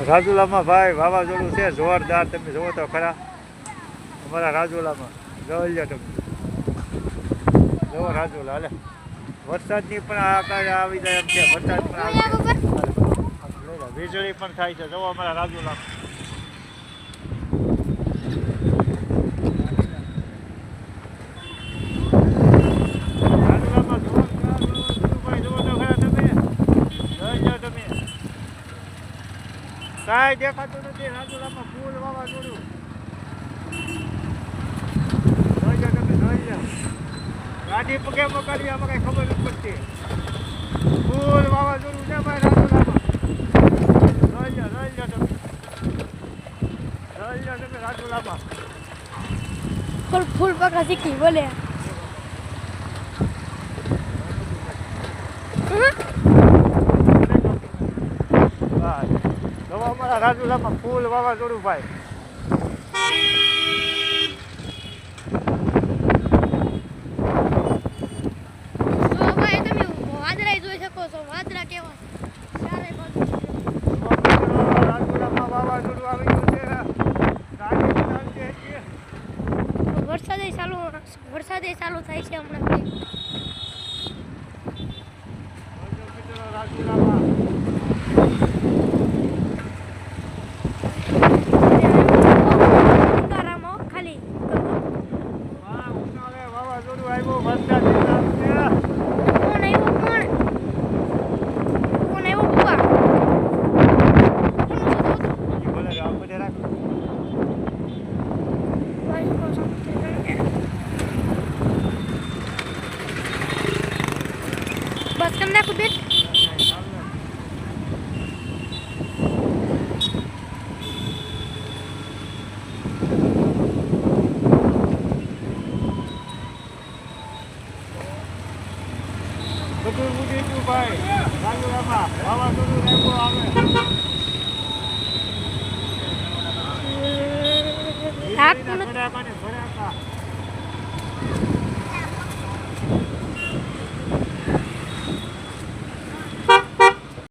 રાજુલામાં ભાઈ વાવાઝોડું છે જોરદાર. તમે જોવો તો ખરા અમારા રાજુલામાં. જોઈ લો તમે, જોવો રાજુલા. હાલે વરસાદની પણ આકાશ આવી જાય એમ છે. વરસાદ પણ આવી જાય, વીજળી પણ થાય છે. જોવો અમારા રાજુલામાં. કાંઈ દેખાતું નથી રાજુલામાં. ફૂલ વાવાઝોડું જોઈ લો તમે, જોઈ લો. ગાડી પગે પકડવી આમાં કઈ ખબર નથી પડતી. ફૂલ વાવાઝોડું છે ભાઈ રાજુલામાં. જોઈ લો, જોઈ લો તમે, જોઈ લો તમે રાજુલામાં. ફૂલ પકડા શીખી બોલે. અમારા રાજુલામાં ફૂલ વાવાઝોડું ભાઈ. તમે વાદળા જોઈ શકો છો. વાદળા કેવા રાજુલામાં વાવાઝોડું આવી ગયું છે. વરસાદે ચાલુ થાય છે હમણાં. રાજુલામાં બસ તમને આખું બેટ બધું ઉડી ગયું ભાઈ. રાજુલામાં વાવાઝોડું રહેવું આવે. હાથ ભડાકા ને ભડાકા.